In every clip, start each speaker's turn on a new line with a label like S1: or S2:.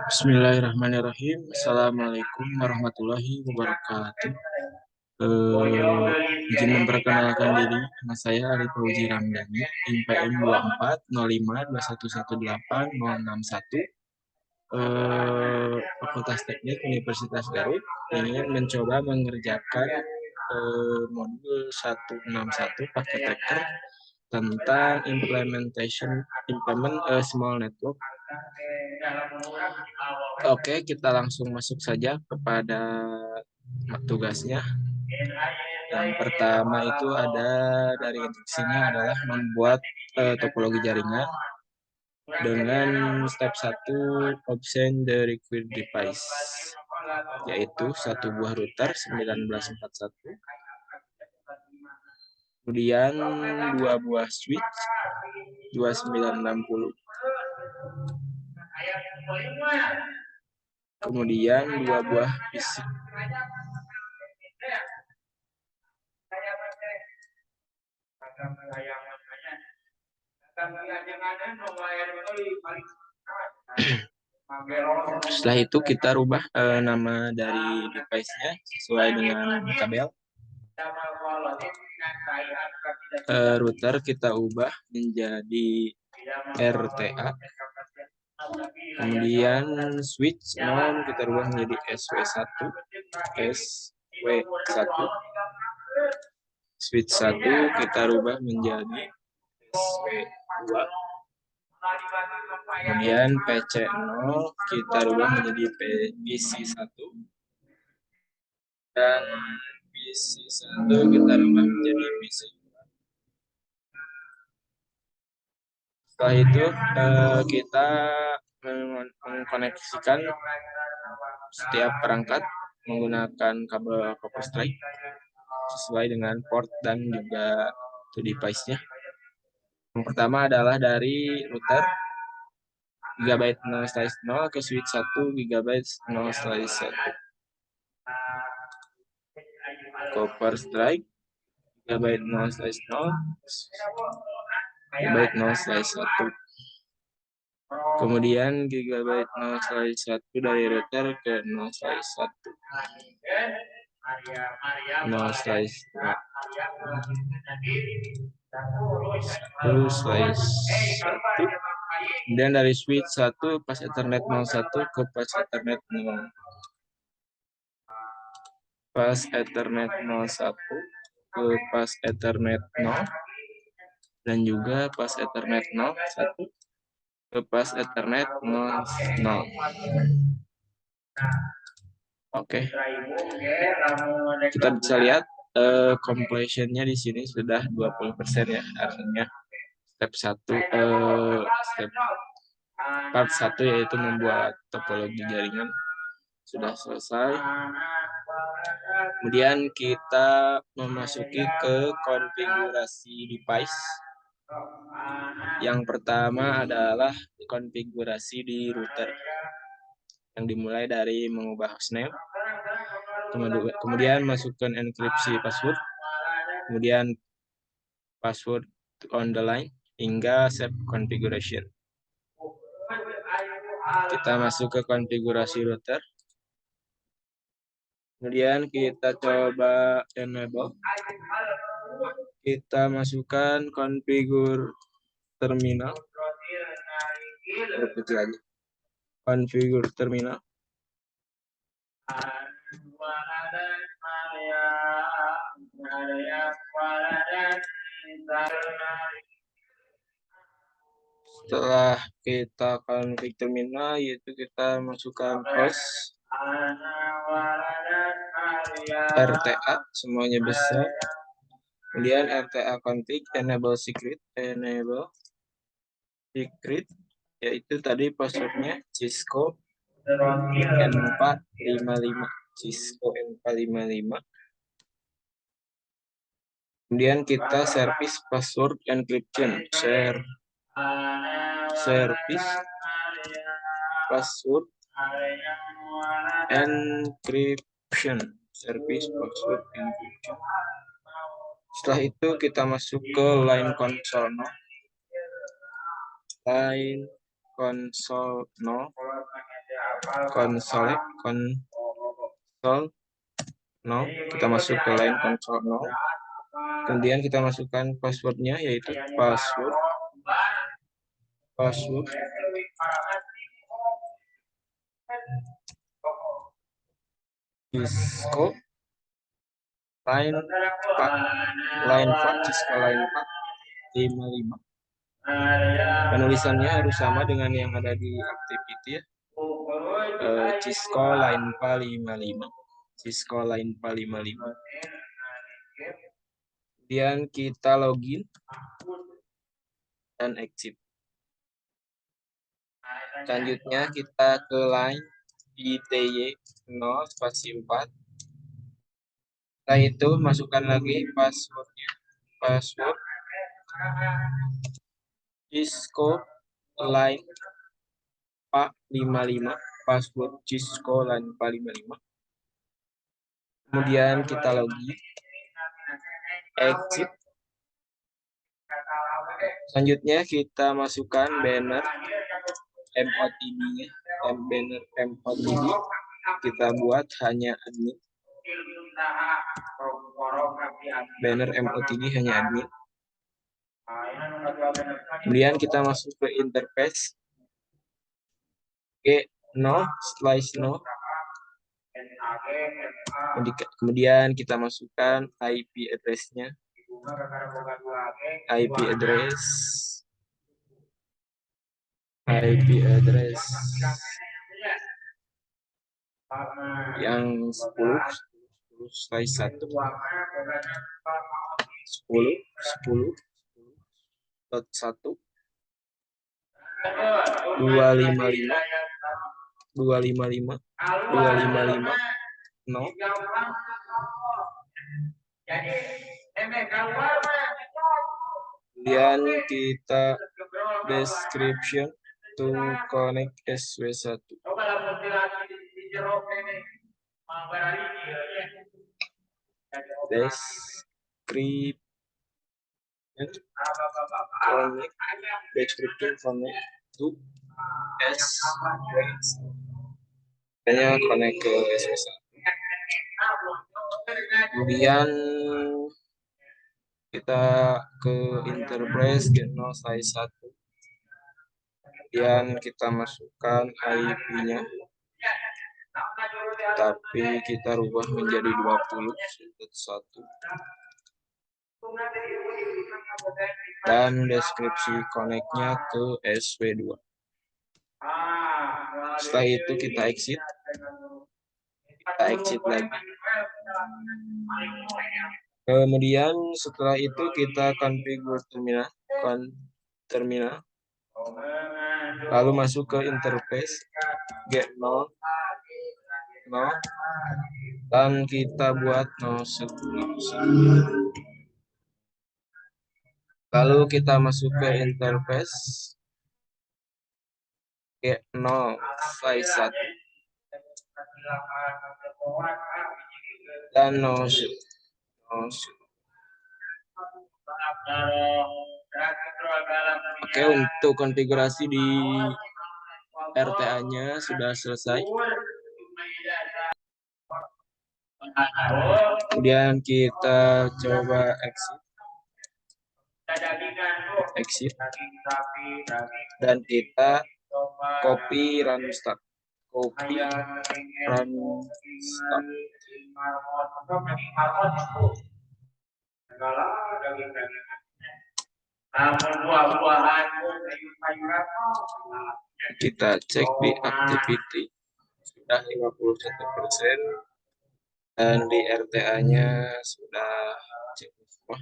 S1: Bismillahirrahmanirrahim. Assalamualaikum warahmatullahi wabarakatuh. Izin memperkenalkan diri, nama saya Arif Fauzi Ramdhani, NPM 240521181061, Fakultas Teknik Universitas Garut, ingin mencoba mengerjakan modul 161 paket tracker tentang implement a small network. Oke, kita langsung masuk saja kepada tugasnya. Yang pertama itu ada dari instruksinya adalah membuat topologi jaringan dengan step 1 obtain the required device, yaitu satu buah router 1941, kemudian dua buah switch 2960, kemudian dua buah PC. Setelah itu kita rubah nama dari device-nya sesuai dengan kabel. Router kita ubah menjadi RTA. Kemudian switch non kita rubah menjadi SW1. Switch 1 kita rubah menjadi SW2. Kemudian PC0 kita rubah menjadi PC1. Dan PC1 kita rubah menjadi PC2. Setelah itu kita mengkoneksikan setiap perangkat menggunakan kabel copper strike sesuai dengan port dan juga device-nya. Yang pertama adalah dari router GB 0/0 ke switch 1 GB 0/1. Copper strike GB 0/0 GB 0/1. Kemudian GB 0/1 dari router ke 0/1. 0/1. Kemudian dari switch 1 pas Ethernet 01 ke pas Ethernet 0. Pas Ethernet 01 ke pas Ethernet 0 dan juga pas Ethernet 01 ke pas Ethernet 00. Oke. Kita bisa lihat completion-nya di sini sudah 20% ya, artinya step 1 step part 1 yaitu membuat topologi jaringan sudah selesai. Kemudian kita memasuki ke konfigurasi device. Yang pertama adalah konfigurasi di router yang dimulai dari mengubah hostname, kemudian masukkan enkripsi password, kemudian password on the line hingga save configuration. Kita masuk ke konfigurasi router. Kemudian kita coba enable. Kita masukkan konfigur terminal. Konfigur terminal. Setelah kita konfig terminal, yaitu kita masukkan host, RTA semuanya besar, kemudian RTA config enable secret, yaitu tadi passwordnya Cisco N455, Cisco N455. Kemudian kita service password encryption, service password encryption, service password encryption. Setelah itu kita masuk ke line console. Line konsol 0, konsol 0, kita masuk ke line konsol 0. Kemudian kita masukkan passwordnya, yaitu password Cisco line 4 Cisco line 455. Penulisannya harus sama dengan yang ada di activity ya. Cisco line 455. Cisco line 455. Kemudian kita login dan exit. Selanjutnya kita ke line ITY 0 spasi 4. Setelah itu masukkan lagi passwordnya. Password Cisco line 455. Password Cisco line 455. Kemudian kita login, exit. Selanjutnya kita masukkan banner MOTD-nya. Banner MOTD kita buat hanya admin. Banner MOTD hanya admin. Kemudian kita masuk ke interface. G0 slice 0. Kemudian kita masukkan IP address-nya. IP address yang 10 slice 1. 10 dot 1 255 0. Kemudian kita description to connect SW1. Description connect to SW1. Hanya connect ke SW1. Kemudian kita ke interface G0 size 1. Kemudian kita masukkan IP-nya, tapi kita rubah menjadi 20.1. Dan deskripsi connect-nya ke SW2. Setelah itu kita exit. Lagi. Kemudian setelah itu kita configure terminal. Lalu masuk ke interface G0 dan kita buat 01. Lalu kita masuk ke interface G0 size 1 dan 01. Oke, untuk konfigurasi di RTA-nya sudah selesai. Kemudian kita coba exit. Dan kita copy run start. Kita cek di activity sudah 51% dan di RTA-nya sudah cek semua.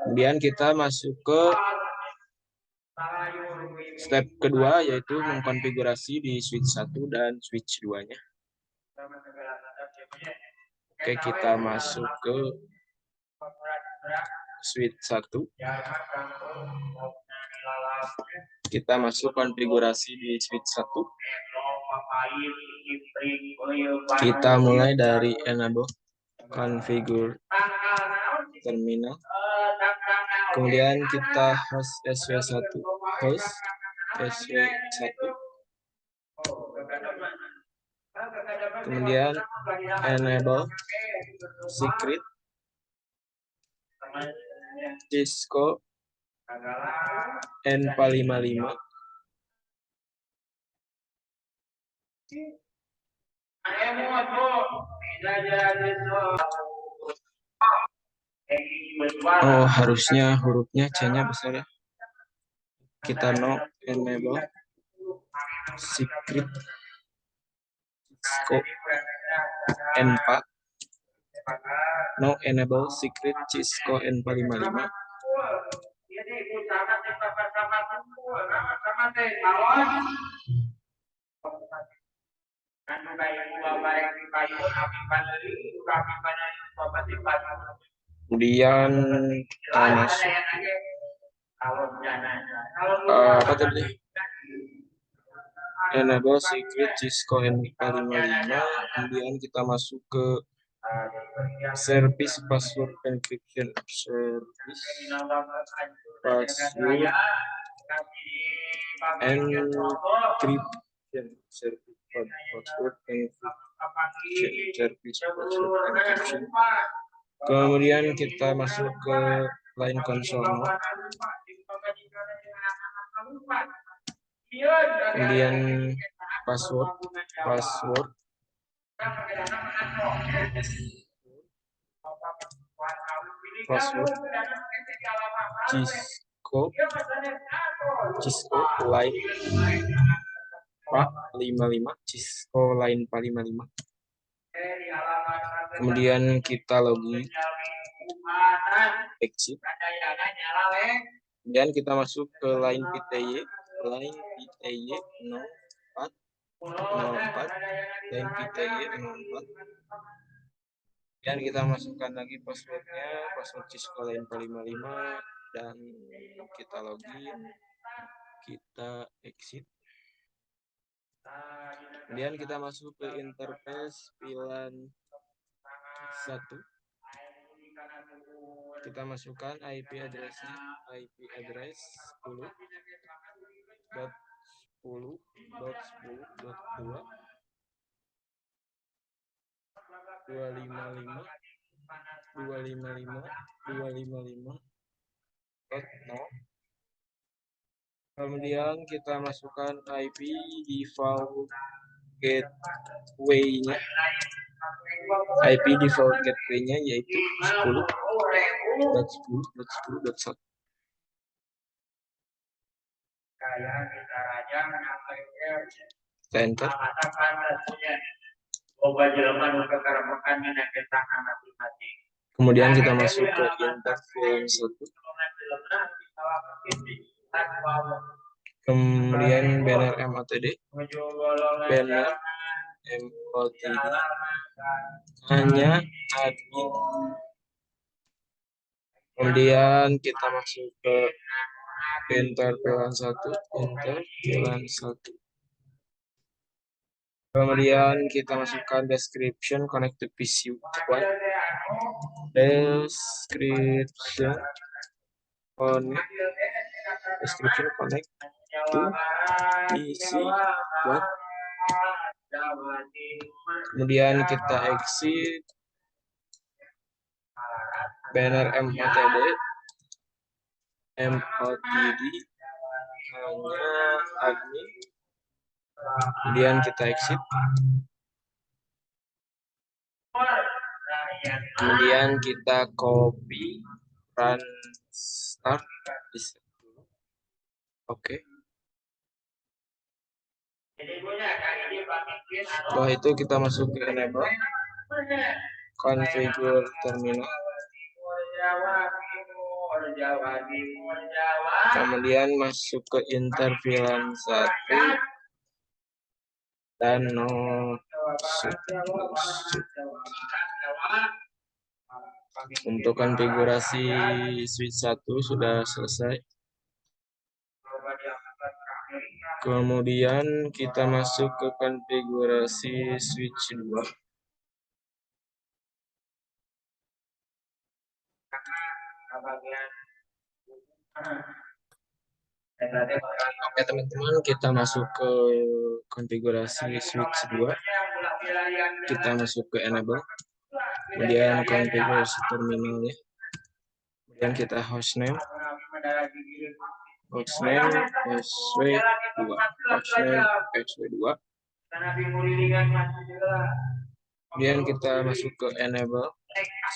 S1: Kemudian kita masuk ke step kedua, yaitu mengkonfigurasi di switch 1 dan switch 2-nya. Oke, kita masuk ke switch 1. Kita masuk konfigurasi di switch 1. Kita mulai dari enable configure terminal. Kemudian kita host SW1, host SW1. Kemudian enable secret Cisco N455. Oh, harusnya hurufnya C-nya besar ya. Kita no enable secret Cisco N4. No enable secret Cisco N455. Kemudian masuk apa tadi? Enable secret Cisco N455. Kemudian kita masuk ke service password encryption, service password encryption, service password encryption, service password encryption. Kemudian kita masuk ke line console. Kemudian password Cisco line 455, Cisco line 455. Kemudian kita login, exit. Kemudian kita masuk ke line PTY 04, line PTY 04. Dan kita masukkan lagi passwordnya, password Cisco line 455, dan kita login, kita exit. Kemudian kita masuk ke interface VLAN 1. Kita masukkan IP address-nya, IP address 10.10.10.2 255.255.255.0. Kemudian kita masukkan IP default gateway-nya. IP default gateway-nya yaitu 10.10.10.1. Enter. Kemudian kita masuk ke interface 1. Kemudian banner MOTD, hanya admin. Kemudian kita masuk ke interface 1, Kemudian kita masukkan description connect to PC 1. Description connect to PC 1. Kemudian kita exit banner MOTD hanya admin. Kemudian kita exit. Kemudian kita copy run start. Oke. Setelah itu kita masuk ke enable configure terminal. Kemudian masuk ke interVLAN 1 dan no shoot. Untuk konfigurasi switch 1 sudah selesai. Kemudian kita masuk ke konfigurasi switch 2. Oke teman-teman, kita masuk ke konfigurasi switch 2. Kita masuk ke enable, kemudian konfigurasi terminalnya, kemudian kita hostname SW2, hostname SW2. Kemudian kita masuk ke enable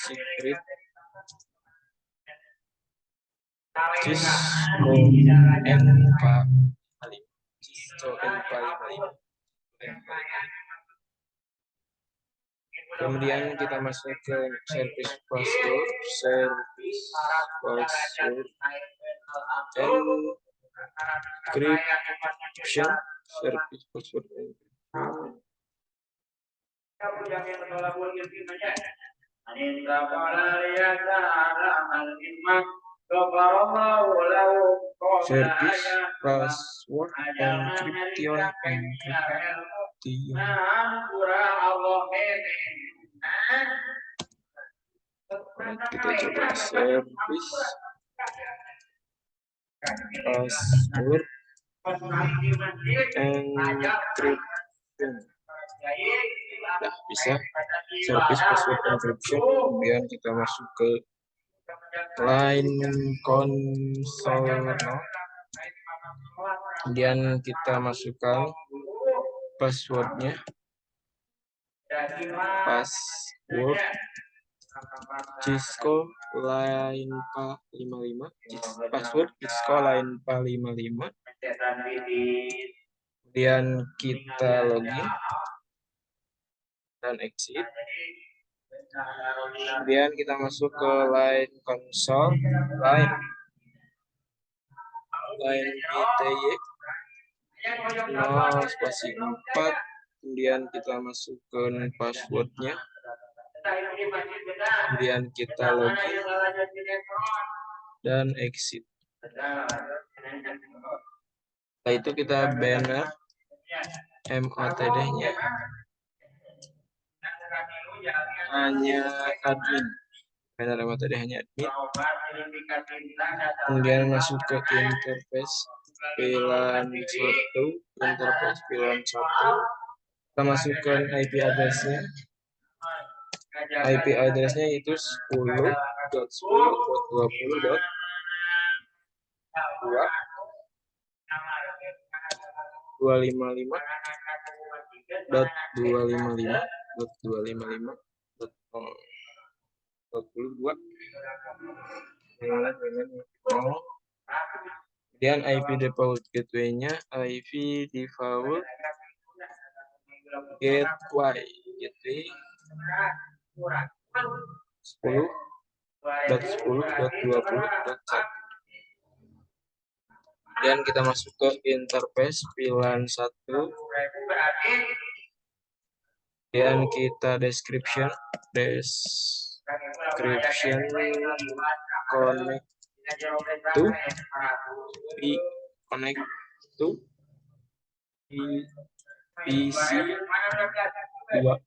S1: secret Cisco N45. Kemudian kita masuk ke service password encryption, service password encryption. Service password encryption. Kita coba service password encryption. Nah, bisa service password encryption. Kemudian kita masuk ke line console. Kemudian kita masukkan passwordnya, password Cisco line 55, password Cisco line 55. Kemudian kita login dan exit. Kemudian kita masuk ke line console, line BTY 0/4. Kemudian kita masukkan passwordnya, kemudian kita login dan exit. Setelah itu kita banner MOTD-nya hanya admin. Banner MOTD hanya admin. Kemudian masuk ke interface VLAN 1, interface VLAN 1. Kita masukkan IP address-nya. IP address-nya itu 10.20.255.255.255.22. Kemudian IP default gateway-nya IP default gateway 10.10.20.1. Kemudian kita masuk ke interface VLAN 1. Kemudian kita description connect to PC 2.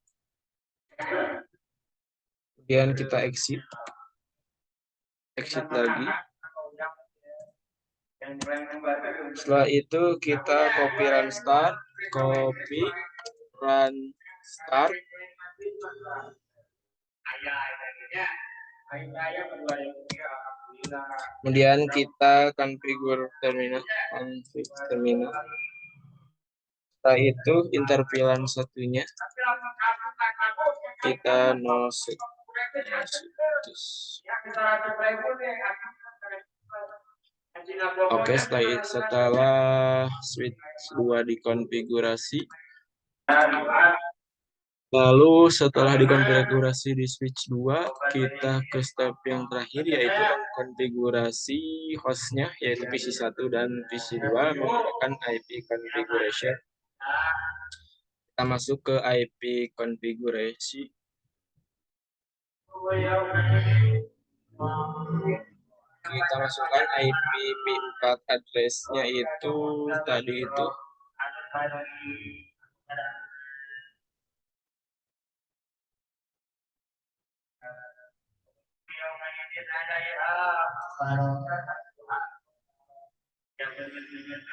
S1: Kemudian kita exit lagi. Setelah itu kita copy run start. Kemudian kita configure terminal. Setelah itu interVLAN satunya kita no set. Oke, setelah switch 2 dikonfigurasi, lalu setelah dikonfigurasi di switch 2, kita ke step yang terakhir, yaitu konfigurasi hostnya, yaitu PC1 dan PC2 menggunakan IP configuration. Kita masuk ke IP configuration. Kita masukkan IPv4 address-nya itu tadi itu.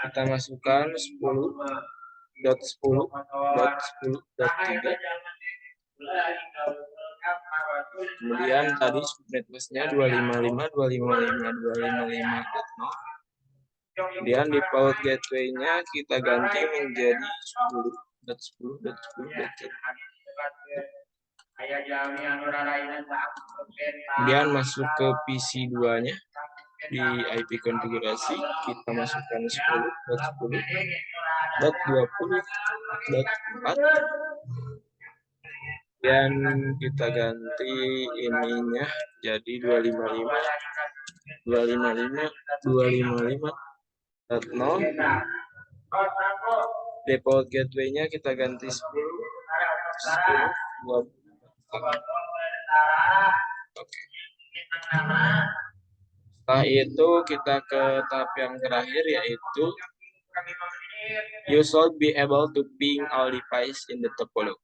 S1: Kita masukkan 10.10.10.3. Kemudian tadi subnet busnya 255, 255, 255.0. Kemudian default gateway-nya kita ganti menjadi 10.10.10.1. Kemudian masuk ke PC 2-nya. Di IP konfigurasi kita masukkan 10.10.20.4 dan kita ganti ininya jadi 255.255.0. Default gateway-nya kita ganti 10.20. Oke. Setelah itu kita ke tahap yang terakhir, yaitu you should be able to ping all device in the topology.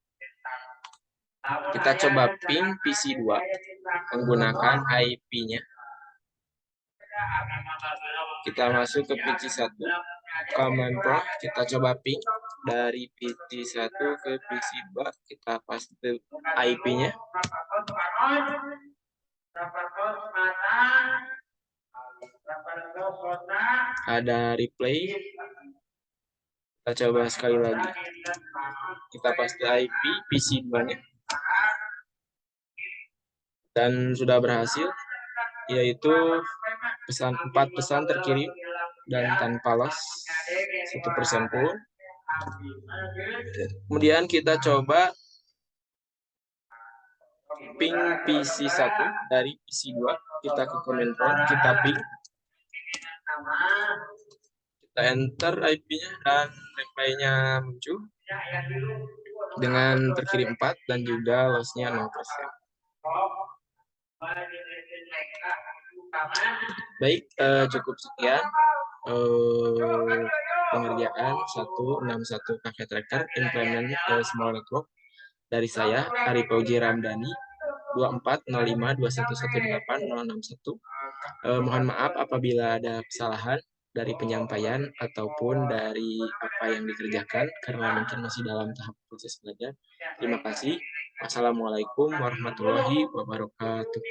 S1: Kita coba ping PC2 menggunakan IP-nya. Kita masuk ke PC1, command prompt, kita coba ping dari PC1 ke PC2, kita paste IP-nya. Ada replay. Kita coba sekali lagi. Kita paste IP PC2-nya. Dan sudah berhasil, yaitu 4 pesan terkirim dan tanpa loss 1% pun. Kemudian kita coba ping PC1 dari PC2, kita ke command prompt, kita ping, kita enter IP-nya dan reply-nya muncul dengan terkirim 4 dan juga loss-nya 0%. Baik, cukup sekian pengerjaan 161 paket tracker implement small network dari saya, Ari Fauzi Ramdhani, 240521180061. Mohon maaf apabila ada kesalahan dari penyampaian ataupun dari apa yang dikerjakan karena mungkin masih dalam tahap proses belajar. Terima kasih. Wassalamualaikum warahmatullahi wabarakatuh.